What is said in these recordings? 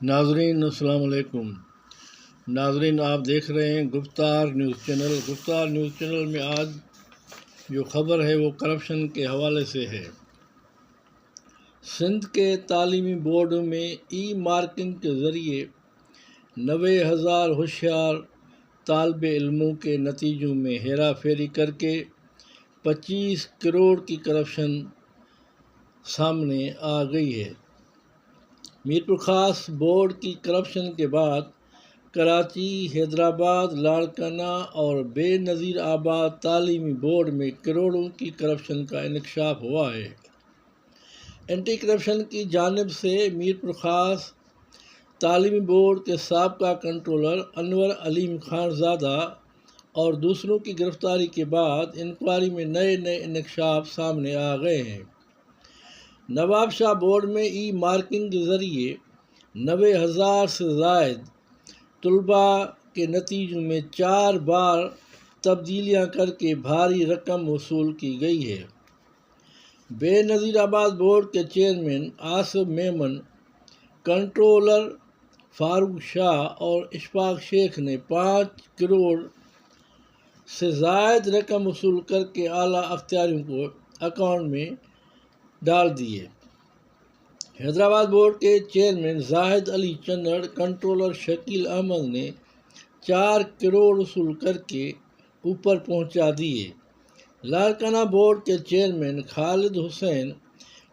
ناظرین السلام علیکم۔ ناظرین آپ دیکھ رہے ہیں گفتار نیوز چینل۔ گفتار نیوز چینل میں آج جو خبر ہے وہ کرپشن کے حوالے سے ہے۔ سندھ کے تعلیمی بورڈ میں ای مارکنگ کے ذریعے 90,000 ہوشیار طالب علموں کے نتیجوں میں ہیرا پھیری کر کے 25 کروڑ کی کرپشن سامنے آ گئی ہے۔ میرپور خاص بورڈ کی کرپشن کے بعد کراچی، حیدرآباد، لاڑکانہ اور بے نظیر آباد تعلیمی بورڈ میں کروڑوں کی کرپشن کا انکشاف ہوا ہے۔ اینٹی کرپشن کی جانب سے میرپور خاص تعلیمی بورڈ کے سابقہ کنٹرولر انور علیم خان زادہ اور دوسروں کی گرفتاری کے بعد انکوائری میں نئے انکشاف سامنے آ گئے ہیں۔ نواب شاہ بورڈ میں ای مارکنگ کے ذریعے 90,000 سے زائد طلباء کے نتیجوں میں 4 بار تبدیلیاں کر کے بھاری رقم وصول کی گئی ہے۔ بے نظیر آباد بورڈ کے چیئرمین آصف میمن، کنٹرولر فاروق شاہ اور اشفاق شیخ نے 5 کروڑ سے زائد رقم وصول کر کے اعلیٰ اختیاریوں کو اکاؤنٹ میں ڈال دیے۔ حیدرآباد بورڈ کے چیئرمین زاہد علی چنڑ، کنٹرولر شکیل احمد نے 4 کروڑ وصول کر کے اوپر پہنچا دیے۔ لاڑکانہ بورڈ کے چیئرمین خالد حسین،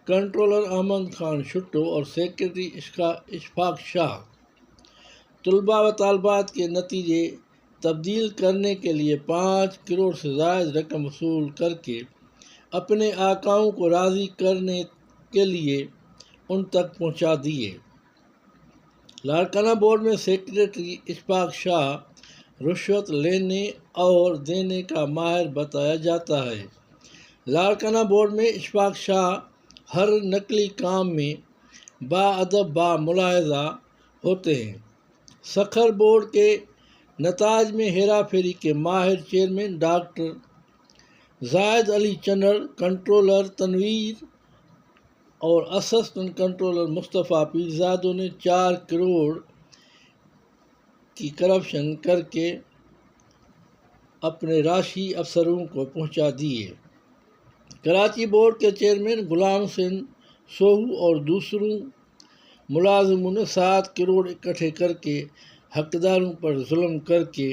کنٹرولر احمد خان شٹو اور سیکرٹری اشفاق شاہ طلباء و طالبات کے نتیجے تبدیل کرنے کے لیے 5 کروڑ سے زائد رقم وصول کر کے اپنے آقاؤں کو راضی کرنے کے لیے ان تک پہنچا دیے۔ لاڑکانہ بورڈ میں سیکرٹری اشفاق شاہ رشوت لینے اور دینے کا ماہر بتایا جاتا ہے۔ لاڑکانہ بورڈ میں اشفاق شاہ ہر نقلی کام میں باادب باملاحظہ ہوتے ہیں۔ سکھر بورڈ کے نتائج میں ہیرا پھیری کے ماہر چیئرمین ڈاکٹر زاہد علی چنڑ، کنٹرولر تنویر اور اسسٹنٹ کنٹرولر مصطفیٰ پیرزادہ نے 4 کروڑ کی کرپشن کر کے اپنے راشی افسروں کو پہنچا دیے۔ کراچی بورڈ کے چیئرمین غلام حسین سوہو اور دوسروں ملازموں نے 7 کروڑ اکٹھے کر کے حقداروں پر ظلم کر کے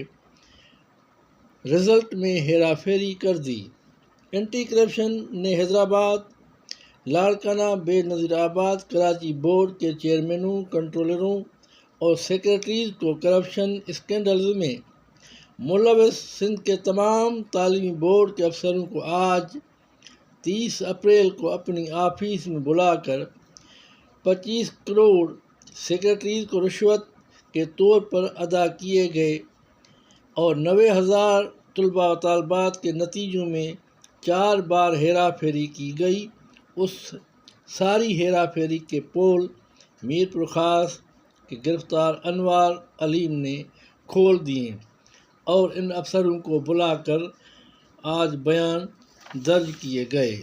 رزلٹ میں ہیرا پھیری کر دی۔ اینٹی کرپشن نے حیدرآباد، لاڑکانہ، بے نظیر آباد، کراچی بورڈ کے چیئرمینوں، کنٹرولروں اور سیکرٹریز کو کرپشن اسکینڈلز میں ملوث سندھ کے تمام تعلیمی بورڈ کے افسروں کو آج 30 اپریل کو اپنی آفس میں بلا کر 25 کروڑ سیکرٹریز کو رشوت کے طور پر ادا کیے گئے اور 90,000 طلباء و طالبات کے نتیجوں میں 4 بار ہیرا پھیری کی گئی۔ اس ساری ہیرا پھیری کے پول میرپور خاص کے گرفتار انور علیم نے کھول دیے اور ان افسروں کو بلا کر آج بیان درج کیے گئے۔